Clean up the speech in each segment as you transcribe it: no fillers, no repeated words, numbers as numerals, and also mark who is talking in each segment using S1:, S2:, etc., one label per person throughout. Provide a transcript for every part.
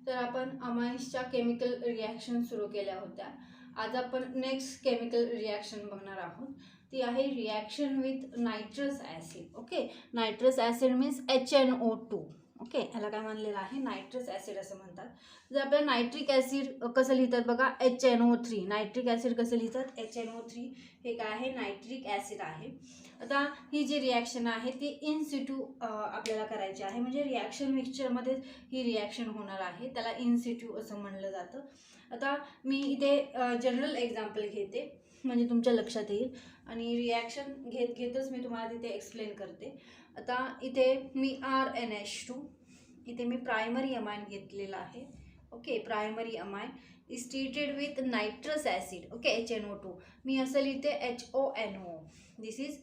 S1: तर आपण अमाईन्सच्या chemical reaction सुरू केल्या होत्या. आज आपण नेक्स्ट केमिकल रिॲक्शन बघणार आहोत. ती आहे reaction with nitrous acid. Okay, nitrous acid means HNO2. Okay, ह्याला काय म्हणलेलं आहे, नायट्रस ॲसिड असं म्हणतात. जर आपल्याला नायट्रिक ॲसिड कसं लिहितात बघा, HNO3. नायट्रिक ॲसिड कसं लिहितात, HNO3. हे काय आहे, नायट्रिक ॲसिड आहे. आता ही जी रिॲक्शन आहे ती इन सिटू आपल्याला करायची आहे, म्हणजे रिॲक्शन मिक्सचरमध्ये ही रिॲक्शन होणार आहे, त्याला इन सिटू असं म्हणलं जातं. आता मी इथे जनरल एक्झाम्पल घेते म्हणजे तुमच्या लक्षात येईल, आणि रिॲक्शन घेतच मी तुम्हाला तिथे एक्सप्लेन करते. आता इथे मी RNH2, इथे मी प्रायमरी अमाइन घेतलेला आहे. Okay, primary amine is treated with nitrous acid. Okay, HNO2. मी असं लिहिते HONO. This is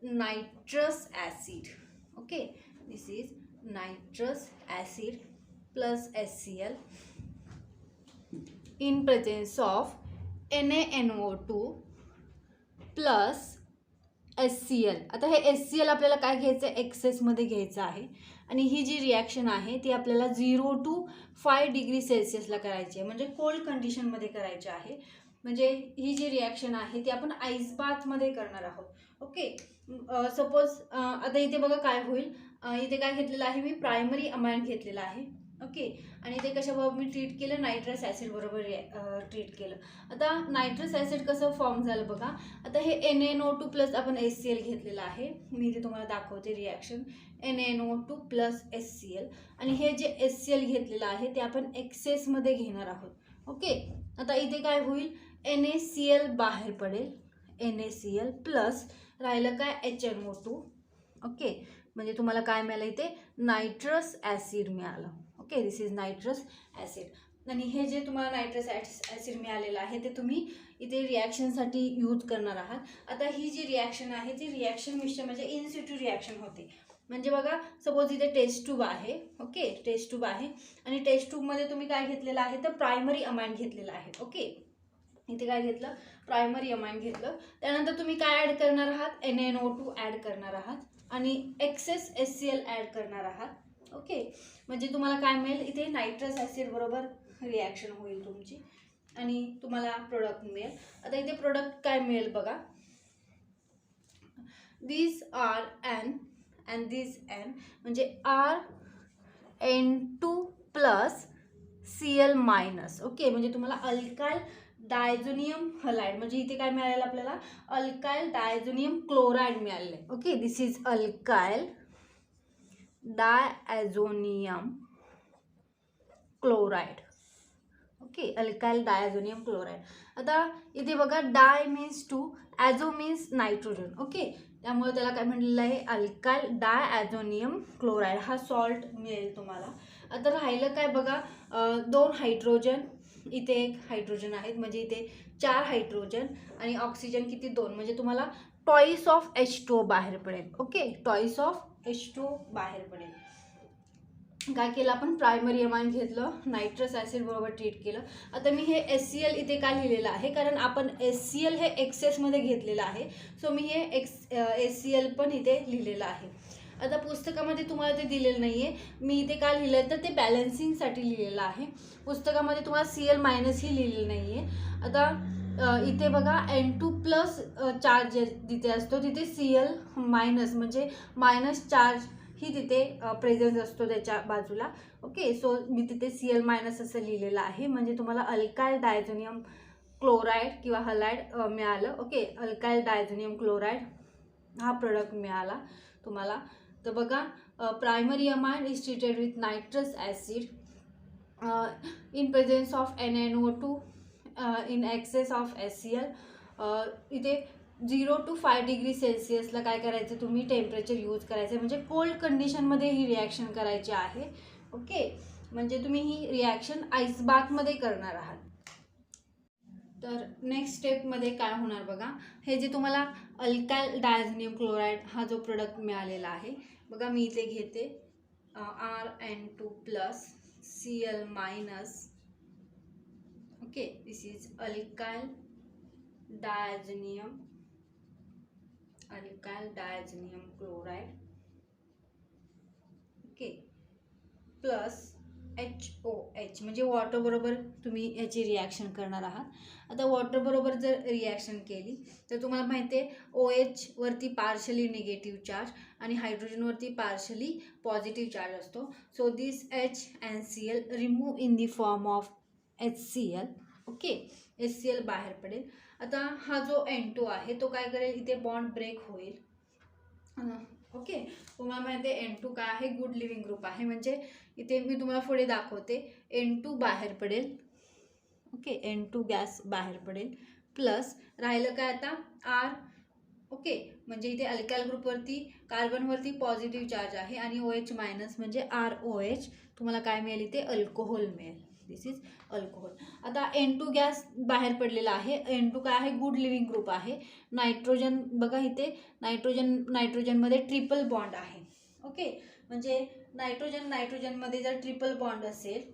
S1: nitrous acid. Okay, this is nitrous acid plus HCl in presence of NaNO2 plus HCl. आता हे HCl आपल्याला काय घ्यायचं आहे, एक्सेसमध्ये घ्यायचं आहे, आणि ही जी रिॲक्शन आहे ती आपल्याला 0 to 5 डिग्री सेल्सिअसला करायची आहे, म्हणजे कोल्ड कंडिशनमध्ये करायची आहे. म्हणजे ही जी रिॲक्शन आहे ती आपण आईस बाथमध्ये करणार आहोत. ओके, सपोज आता इथे बघा काय होईल, इथे काय घेतलेलं आहे, मी प्रायमरी अमाइन घेतलेला आहे. ओके, आणि ते कशाबरोबर मी ट्रीट केलं, नायट्रस ॲसिड बरोबर ट्रीट केलं. आता नायट्रस ॲसिड कसं फॉर्म झालं बघा. आता हे NaNO2 प्लस आपण HCl घेतलेलं आहे, मी इथे तुम्हाला दाखवते रिॲक्शन. NaNO2 प्लस HCl, आणि हे जे HCl घेतलेलं आहे ते आपण एक्सेसमध्ये घेणार आहोत. ओके, आता इथे काय होईल, NaCl बाहेर पडेल, NaCl प्लस राहिलं काय, HNO2. ओके, म्हणजे तुम्हाला काय मिळालं, इथे नायट्रस ॲसिड मिळालं. Okay, this is nitrous acid. आणि हे जे तुम्हाला नायट्रस ॲसिड मिळालेलं आहे ते तुम्ही इथे रिॲक्शनसाठी यूज करणार आहात. आता ही जी रिॲक्शन आहे ती रिॲक्शन मिक्सचर म्हणजे इन सिटू रिॲक्शन होते. म्हणजे बघा, सपोज इथे टेस्ट ट्यूब आहे. ओके, टेस्ट ट्यूब आहे, आणि टेस्ट ट्यूबमध्ये तुम्ही काय घेतलेलं आहे, तर प्रायमरी अमाइन घेतलेलं आहे. ओके, इथे काय घेतलं, प्रायमरी अमाइन घेतलं. त्यानंतर तुम्ही काय ॲड करणार आहात, NaNO2 ॲड करणार आहात, आणि एक्सेस HCl ॲड करणार आहात. ओके, म्हणजे तुम्हाला काय मिळेल, इथे नायट्रस ॲसिड बरोबर रिॲक्शन होईल तुमची, आणि तुम्हाला प्रोडक्ट मिळेल. आता इथे प्रोडक्ट काय मिळेल बघा, this are N and this N, म्हणजे RN2 plus Cl minus. Okay, म्हणजे तुम्हाला अल्काइल डायझोनियम हलाइड, म्हणजे इथे काय मिळालेलं आपल्याला, अल्काइल डायझोनियम क्लोराइड मिळाले. Okay, this is alkyl diazonium chloride. Okay, alkyl diazonium chloride. आता इथे बघा, डाय means 2, azo means nitrogen. Okay, त्यामुळे त्याला काय म्हणलेलं आहे, अल्काइल डायझोनियम क्लोराइड हा सॉल्ट मिळेल तुम्हाला. आता राहिलं काय बघा, 2 हायड्रोजन, इथे 1 हायड्रोजन आहेत, म्हणजे इथे 4 हायड्रोजन, आणि ऑक्सिजन किती, 2, म्हणजे तुम्हाला टॉईस ऑफ H2O बाहेर पडेल. ओके, टॉईस ऑफ H2O बाहेर पडेल. काय केलं आपण, प्रायमरी अमाइन घेतलं, नायट्रस ॲसिड बरोबर ट्रीट केलं. आता मी हे HCl इथे का लिहिलेलं आहे, कारण आपण HCl हे एक्सेसमध्ये घेतलेलं आहे, सो मी हे HCl पण इथे लिहिलेलं आहे. आता पुस्तकामध्ये तुम्हाला ते दिलेलं नाही आहे, मी इथे का लिहिलं आहे, तर ते बॅलन्सिंगसाठी लिहिलेलं आहे. पुस्तकामध्ये तुम्हाला Cl मायनस ही लिहिलेलं नाही आहे. आता इथे बघा, N2 प्लस चार्ज जिथे असतो तिथे Cl मायनस, म्हणजे मायनस चार्ज ही तिथे प्रेझेन्स असतो त्याच्या बाजूला. ओके, सो मी तिथे Cl मायनस असं लिहिलेलं आहे, म्हणजे तुम्हाला अल्काइल डायझोनियम क्लोराइड किंवा हलाइड मिळालं. ओके, अल्काइल डायझोनियम क्लोराइड हा प्रोडक्ट मिळाला तुम्हाला. तर बघा, primary amine is treated with nitrous acid in presence of NaNO2 in excess of HCl. इथे 0 to 5 डिग्री सेल्सिअसला काय करायचं, तुम्ही टेम्परेचर यूज करायचं, म्हणजे कोल्ड कंडिशनमध्ये ही रिॲक्शन करायची आहे. ओके, म्हणजे तुम्ही ही रिॲक्शन आईस बाथमध्ये करणार आहात. तर नेक्स्ट स्टेपमध्ये काय होणार बघा, हे जे तुम्हाला अल्काइल डायझोनियम क्लोराइड हा जो प्रोडक्ट मिळालेला आहे बघा, मी इथे घेते RN2 plus Cl minus. Okay, this is alkyl diazonium chloride. Okay, plus HOH. OH म्हणजे वॉटर बरोबर तुम्ही याची रिॲक्शन करणार आहात। आता वॉटर बरोबर जर रिॲक्शन केली तर तुम्हाला माहिती आहे OH वरती पार्शली निगेटिव्ह चार्ज आणि हायड्रोजनवरती पार्शली पॉझिटिव्ह चार्ज असतो। So this HNCl remove in the form of HCl। Okay, HCl बाहेर पडेल। आता हा जो N2 आहे तो काय करेल, इथे बॉन्ड ब्रेक होईल। ओके, तुम्हाला माहिती आहे N2 काय आहे, गुड लिव्हिंग ग्रुप आहे, म्हणजे इथे मी तुम्हाला पुढे दाखवते N2 बाहेर पडेल। ओके, N2 गॅस बाहेर पडेल, प्लस राहिलं काय आता R। ओके, म्हणजे इथे अल्काइल ग्रुपवरती कार्बनवरती पॉझिटिव्ह चार्ज आहे आणि OH मायनस म्हणजे ROH, तुम्हाला काय मिळेल इथे अल्कोहोल मिळेल। दिस इज अल्कोहोल। आता N2 गॅस बाहेर पडलेला आहे। N2 काय आहे, गुड लिव्हिंग ग्रुप आहे। नायट्रोजन बघा इथे नायट्रोजनमध्ये ट्रिपल बॉन्ड आहे। ओके, म्हणजे नायट्रोजनमध्ये जर ट्रिपल बॉन्ड असेल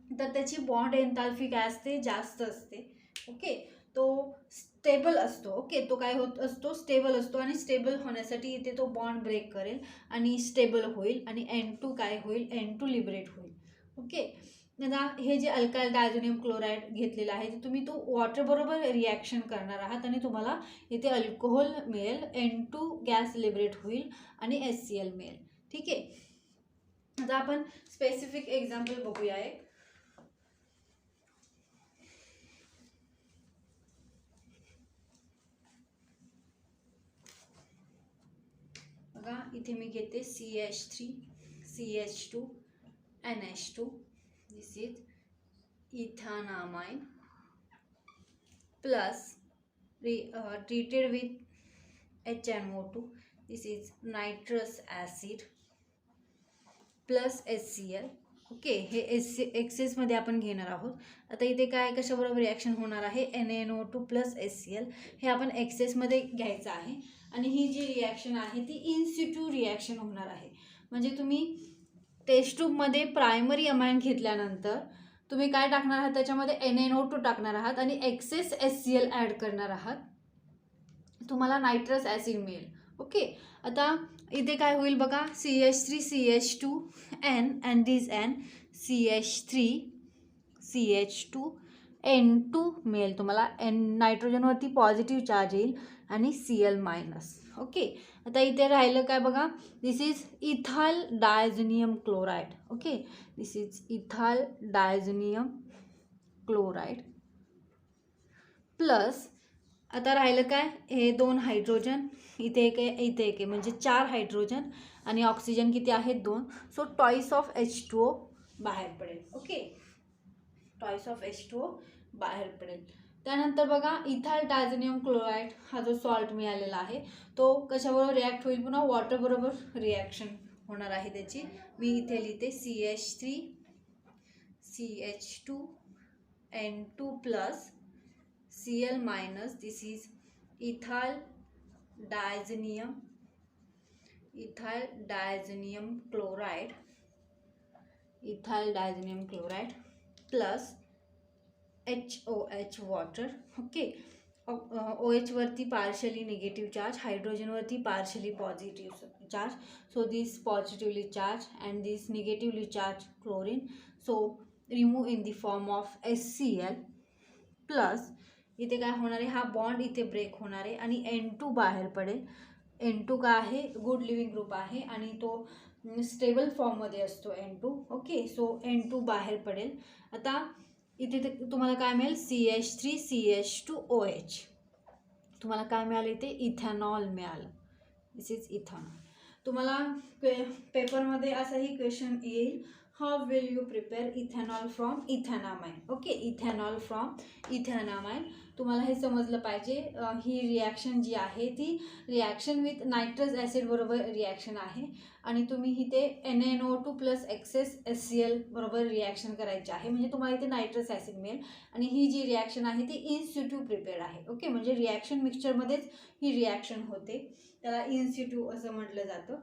S1: तर त्याची बॉन्ड एन्थाल्पी काय असते, जास्त असते। ओके, तो स्टेबल असतो। ओके, तो काय होत असतो, स्टेबल असतो आणि स्टेबल होण्यासाठी इथे तो बॉन्ड ब्रेक करेल आणि स्टेबल होईल आणि N2 काय होईल, N2 लिबरेट होईल। ओके, आता हे जे अल्काइल डायझोनियम क्लोराईड घेतलेलं आहे ते तुम्ही तो वॉटर बरोबर रिॲक्शन करणार आहात आणि तुम्हाला इथे अल्कोहोल मिळेल, N2 गॅस लिबरेट होईल आणि HCl मिळेल। ठीक आहे, आता आपण स्पेसिफिक एक्झाम्पल बघूया एक। बघा इथे मी घेते CH3 CH2 NH2, this is ethanamine plus treated with HNO2, this is nitrous acid plus HCl। Okay, हे एक्सेसमध्ये आपण घेणार आहोत। आता इथे काय कशाबरोबर रिॲक्शन होणार आहे, NaNO2 प्लस HCl, हे आपण एक्सेसमध्ये घ्यायचं आहे आणि ही जी रिॲक्शन आहे ती इन सिटू रिॲक्शन होणार आहे। म्हणजे तुम्ही टेस्ट ट्यूबमध्ये प्रायमरी अमाइन घेतल्यानंतर तुम्ही काय टाकणार आहात, त्याच्यामध्ये NaNO2 टाकणार आहात आणि एक्सेस HCl ॲड करणार आहात, तुम्हाला नायट्रस ॲसिड मिळेल। ओके, आता इथे काय होईल बघा, CH3 CH2 N and this N CH3 CH2 N2 मिळेल तुम्हाला। नायट्रोजनवरती पॉझिटिव्ह चार्ज येईल आणि Cl मायनस। ओके, आता इथे राहिलं काय बघा, this is ethyl diazonium chloride. Okay, this is ethyl diazonium chloride plus आता राहिलं काय, हे दोन हायड्रोजन, इथे एक आहे इथे एक आहे, म्हणजे 4 हायड्रोजन आणि ऑक्सिजन किती आहेत, 2। सो टॉईस ऑफ H2O बाहेर पडेल। ओके, टॉईस ऑफ H2O बाहेर पडेल। त्यानंतर बघा इथाइल डायझोनियम क्लोराईड हा जो सॉल्ट मिळालेला आहे तो कशाबरोबर रिॲक्ट होईल, पुन्हा वॉटर बरोबर रिॲक्शन होणार आहे त्याची। मी इथे लिहिते CH3 CH2 N2 plus Cl मायनस, this is ethyl diazonium chloride plus HOH water. Okay, OH वरती पार्शली निगेटिव्ह चार्ज, हायड्रोजनवरती partially positive charge, so this positively charged and this negatively charged chlorine, so remove in the form of HCl plus इथे काय होणार आहे, हा bond इथे break होणार आहे आणि N2 बाहेर पडेल। N2 काय आहे, गुड लिव्हिंग ग्रुप आहे आणि तो स्टेबल फॉर्ममध्ये असतो N2। ओके, सो N2 बाहेर पडेल। आता इथे तुम्हाला काय मिळेल, CH3 CH2OH, तुम्हाला काय मिळालं इथे, इथेनॉल मिळालं, दिस इज इथेनॉल। तुम्हाला पेपरमध्ये असंही क्वेश्चन येईल, how will you prepare ethanol from ethanamine. Okay, ethanol from ethanamine, तुम्हाला हे समजलं पाहिजे। ही रिॲक्शन जी आहे ती रिॲक्शन विथ नायट्रस ॲसिड बरोबर रिॲक्शन आहे आणि तुम्ही इथे NaNO2 प्लस एक्सेस HCl बरोबर रिॲक्शन करायची आहे, म्हणजे तुम्हाला इथे नायट्रस ॲसिड मिळेल आणि ही जी रिॲक्शन आहे ती इन सिटू प्रिपेअर्ड आहे। ओके, म्हणजे रिॲक्शन मिक्सचरमध्येच ही रिॲक्शन होते, त्याला इन सिटू असं म्हटलं जातं।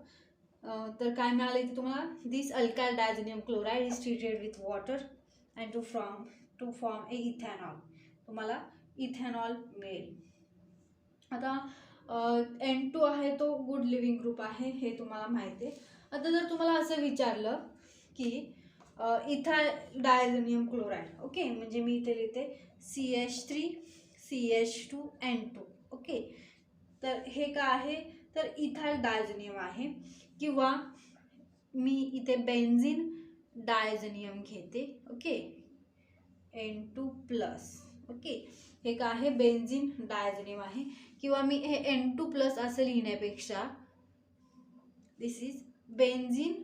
S1: तर काय मिळालं इथे तुम्हाला, this alkyl diazonium chloride is treated with water and to form a ethanol, तुम्हाला इथेनॉल मिळेल। आता N2 आहे तो गुड लिव्हिंग ग्रुप आहे, हे तुम्हाला माहिती आहे। आता जर तुम्हाला असं विचारलं की इथाल डायझोनियम क्लोराईड. ओके, म्हणजे मी इथे लिहिते CH3 CH2N2. ओके, तर हे काय आहे तर इथाल डायझोनियम आहे. किंवा मी इथे बेन्झिन डायझोनियम घेते. Okay, N2+. ओके, हे काय आहे बेन्झिन डायझोनियम आहे. किंवा मी हे N2+ असं लिहिण्यापेक्षा this is benzene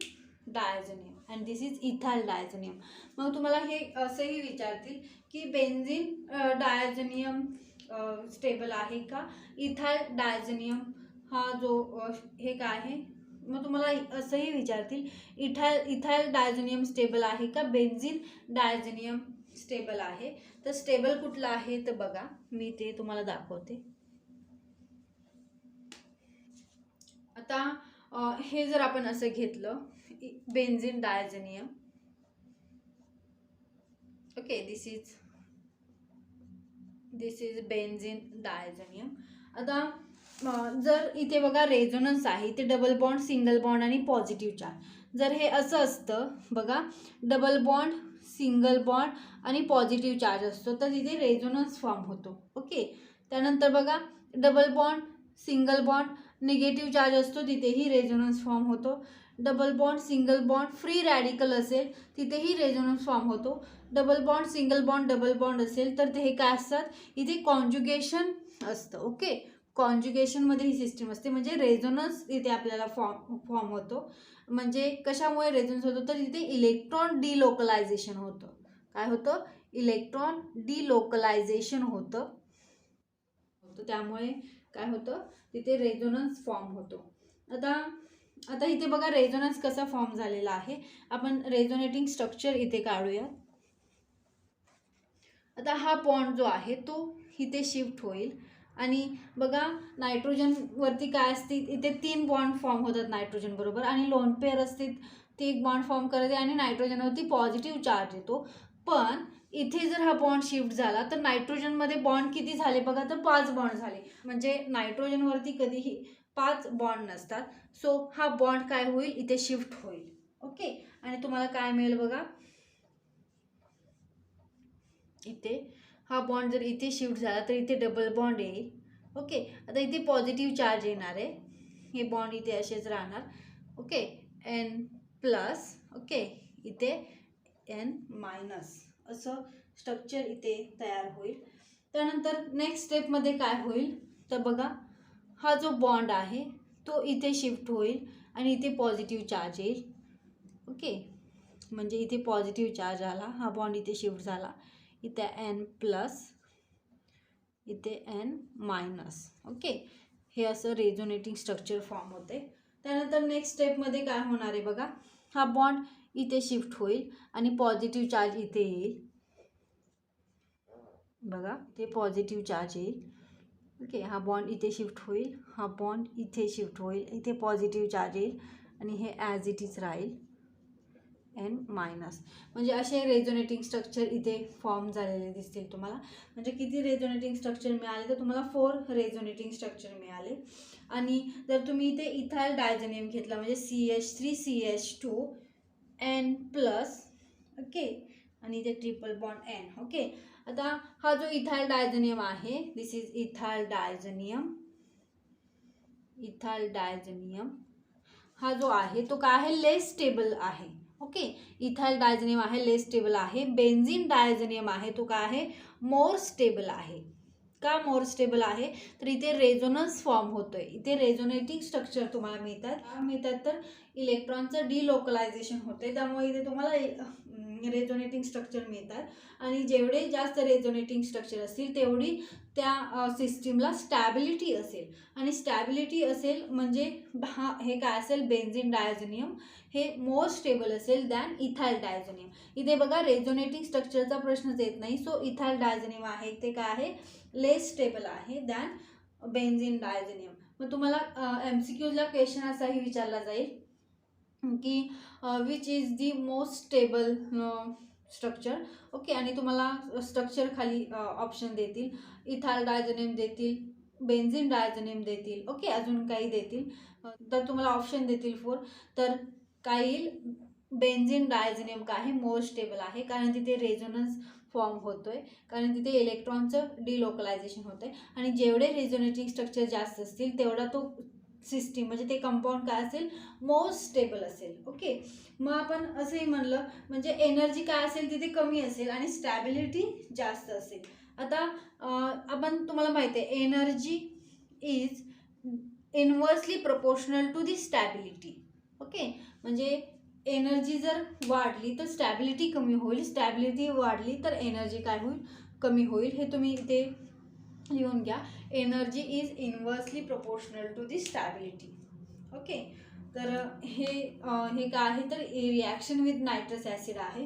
S1: diazonium and this is ethyl diazonium. मग तुम्हाला हे असंही विचारतील की बेन्झिन डायझोनियम स्टेबल आहे का, इथाल डायझोनियम हा जो हे काय आहे. मग तुम्हाला असंही विचारतील इथाल डायझोनियम स्टेबल आहे का, बेन्झिन डायझोनियम स्टेबल आहे. तर स्टेबल कुठलं आहे तर बघा, मी ते तुम्हाला दाखवते. आता हे जर आपण असं घेतलं benzene diazonium. Okay, this is benzene diazonium. आता जर इथे बघा रेझोनन्स आहे, इथे डबल बॉन्ड, सिंगल बॉन्ड आणि पॉझिटिव्ह चार्ज. जर हे असं असतं बघा, डबल बॉन्ड, सिंगल बॉन्ड आणि पॉझिटिव्ह चार्ज असतो, तर तिथे रेझोनन्स फॉर्म होतो. ओके, त्यानंतर बघा double bond, single bond, negative charge असतो, तिथेही रेझोनन्स फॉर्म होतो. Double bond, single bond, free radical असेल तिथेही रेझोनन्स फॉर्म होतो. Double bond, single bond, double bond असेल तर ते हे काय असतात, इथे कॉन्ज्युगेशन असतं. ओके, कॉन्ज्युगेशनमध्ये ही सिस्टीम असते, म्हणजे रेझोनन्स इथे आपल्याला फॉर्म होतो. म्हणजे कशामुळे रेझोनन्स होतो तर इथे इलेक्ट्रॉन डिलोकलायझेशन होतं. काय होतं, इलेक्ट्रॉन डिलोकलायझेशन होतं. त्यामुळे काय होतं तिथे रेझोनन्स फॉर्म होतो. आता इथे बघा रेझोनन्स कसा फॉर्म झालेला आहे. आपण रेझोनेटिंग स्ट्रक्चर इथे काढूया. आता हा बॉन्ड जो आहे तो इथे शिफ्ट होईल आणि बघा नायट्रोजनवरती काय असते, इथे 3 बॉन्ड फॉर्म होतात नायट्रोजन बरोबर, आणि लोन पेअर असते, ती एक बॉन्ड फॉर्म करते आणि नायट्रोजनवरती पॉझिटिव्ह चार्ज येतो. पण इथे जर हा बॉन्ड शिफ्ट झाला तर नायट्रोजनमध्ये बॉन्ड किती झाले बघा, तर 5 बॉन्ड झाले. म्हणजे नायट्रोजनवरती कधीही 5 बॉन्ड नसतात. सो हा बॉन्ड काय होईल, इथे शिफ्ट होईल. ओके, आणि तुम्हाला काय मिळेल बघा, इथे हा बॉन्ड जर इथे शिफ्ट झाला तर इथे डबल बॉन्ड येईल. ओके, आता इथे पॉझिटिव्ह चार्ज येणार आहे, हे बॉन्ड इथे असेच राहणार. Okay, N+. ओके, इथे N- असं स्ट्रक्चर इथे तयार होईल. त्यानंतर नेक्स्ट स्टेपमध्ये काय होईल तर बघा, हा जो बॉन्ड आहे तो इथे शिफ्ट होईल आणि इथे पॉझिटिव्ह चार्ज येईल. ओके, म्हणजे इथे पॉझिटिव्ह चार्ज आला, हा बॉन्ड इथे शिफ्ट झाला, इथे N+, इथे N-. ओके, हे असं रेझोनेटिंग स्ट्रक्चर फॉर्म होते. त्यानंतर नेक्स्ट स्टेपमध्ये काय होणार आहे बघा, हा बॉन्ड इथे शिफ्ट होईल आणि पॉझिटिव्ह चार्ज इथे येईल. बघा, ते पॉझिटिव्ह चार्ज येईल. ओके, हा बॉन्ड इथे शिफ्ट होईल, हा बॉन्ड इथे शिफ्ट होईल, इथे पॉझिटिव्ह चार्ज येईल आणि हे ॲज इट इज राहील N-. म्हणजे असे रेझोनेटिंग स्ट्रक्चर इथे फॉर्म झालेले दिसतील तुम्हाला. म्हणजे किती रेझोनेटिंग स्ट्रक्चर मिळाले तर तुम्हाला 4 रेझोनेटिंग स्ट्रक्चर मिळाले. आणि जर तुम्ही इथे इथाइल डायझोनियम घेतला म्हणजे CH3 CH2N+. ओके, आणि इथे ट्रिपल बॉन्ड N. ओके, आता हा जो इथाइल डायझोनियम आहे, दिस इज इथाइल डायझोनियम. हा जो आहे तो काय आहे, लेस स्टेबल आहे. ओके, इथाइल डायझोनियम आहे लेस स्टेबल आहे. बेन्झिन डायझोनियम आहे तो काय आहे, मोर स्टेबल आहे. का मोर स्टेबल आहे तर इथे रेझोनन्स फॉर्म होतोय, इथे रेझोनेटिंग स्ट्रक्चर तुम्हाला मिळतात तर इलेक्ट्रॉनचं डिलोकलायझेशन होते, त्यामुळे इथे तुम्हाला रेझोनेटिंग स्ट्रक्चर मिळतात. आणि जेवढे जास्त रेझोनेटिंग स्ट्रक्चर असतील तेवढी त्या सिस्टीमला स्टॅबिलिटी असेल, आणि स्टॅबिलिटी असेल म्हणजे हे काय असेल, बेन्झिन डायझोनियम हे मोर स्टेबल असेल दॅन इथाइल डायझोनियम. इथे बघा रेझोनेटिंग स्ट्रक्चरचा प्रश्नच येत नाही. सो इथाइल डायझोनियम आहे ते काय आहे, लेस स्टेबल आहे दॅन बेन्झिन डायझोनियम. मग तुम्हाला MCQला क्वेश्चन असाही विचारला जाईल की which is the most stable structure. Okay, आणि तुम्हाला स्ट्रक्चर खाली ऑप्शन देतील, इथाइल डायझोनियम देतील, बेन्झिन डायझोनियम देतील. ओके, अजून काही देतील, तर तुम्हाला ऑप्शन देतील 4. तर काय येईल, बेन्झीन डायझोनियम काय आहे, मोर स्टेबल आहे, कारण तिथे रेझोनन्स फॉर्म होतोय, कारण तिथे इलेक्ट्रॉनचं डिलोकलायझेशन होतंय आणि जेवढे रेझोनेटिंग स्ट्रक्चर जास्त असतील तेवढा तो सिस्टीम म्हणजे ते कंपाऊंड काय असेल, मोर स्टेबल असेल. ओके, मग आपण असंही म्हणलं म्हणजे एनर्जी काय असेल तिथे कमी असेल आणि स्टॅबिलिटी जास्त असेल. आता आपण तुम्हाला माहिती आहे energy is inversely proportional to the stability. Okay, म्हणजे एनर्जी जर वाढली तर स्टॅबिलिटी कमी होईल, स्टॅबिलिटी वाढली तर एनर्जी काय होईल, कमी होईल. हे तुम्ही इथे लिहून घ्या, energy is inversely proportional to the stability. Okay, तर हे काय आहे तर रिॲक्शन विथ नायट्रस ॲसिड आहे.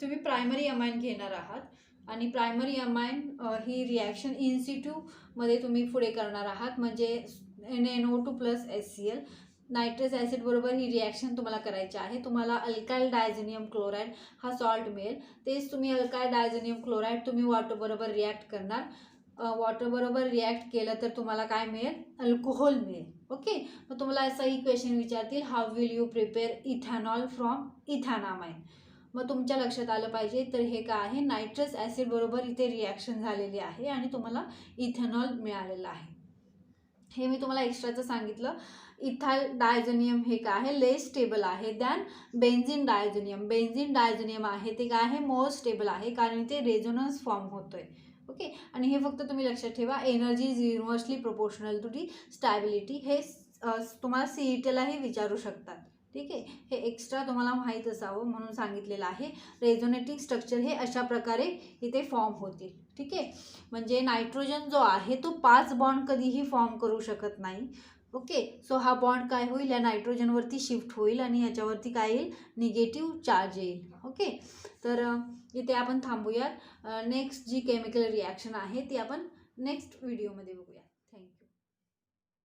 S1: तुम्ही प्रायमरी अमाइन घेणार आहात आणि primary amine he reaction in Situ मध्ये तुम्ही पुढे करणार आहात, म्हणजे NaNO2 plus HCl. Nitrous acid बरोबर ही रिॲक्शन तुम्हाला करायची आहे. तुम्हाला अल्काइल डायझोनियम क्लोराईड हा सॉल्ट मिळेल, तेच तुम्ही अल्काइल डायझोनियम क्लोराईड तुम्ही वॉटर बरोबर रिॲक्ट करणार. वॉटर बरोबर रिॲक्ट केलं तर तुम्हाला काय मिळेल, अल्कोहोल मिळेल. ओके, मग तुम्हाला असंही क्वेश्चन विचारतील, how will you prepare ethanol from ethanamine. मग तुमच्या लक्षात आलं पाहिजे तर हे काय आहे, नायट्रस ॲसिड बरोबर इथे रिॲक्शन झालेली आहे आणि तुम्हाला इथेनॉल मिळालेलं आहे. हे मी तुम्हाला एक्स्ट्राचं सांगितलं. इथाइल डायझोनियम हे काय आहे, लेस स्टेबल आहे than benzene diazonium. Benzene diazonium आहे ते काय आहे, मोर स्टेबल आहे, कारण ते रेझोनन्स फॉर्म होतोय. ओके, आणि हे फक्त तुम्ही लक्षात ठेवा, energy is universally proportional to the stability. हे तुम्हाला CETलाही विचारू शकतात. ठीक आहे, हे एक्स्ट्रा तुम्हाला माहीत असावं म्हणून सांगितलेलं आहे. रेझोनेटिंग स्ट्रक्चर हे अशा प्रकारे इथे फॉर्म होतील. ठीक आहे, म्हणजे नायट्रोजन जो आहे तो 5 बॉन्ड कधीही फॉर्म करू शकत नाही. ओके, सो हा बॉन्ड काय होईल, या नायट्रोजनवरती शिफ्ट होईल आणि याच्यावरती काय येईल, निगेटिव्ह चार्ज येईल. ओके, तर इथे आपण थांबूयात. नेक्स्ट जी केमिकल रिॲक्शन आहे ती आपण नेक्स्ट व्हिडिओमध्ये बघूया. थँक्यू.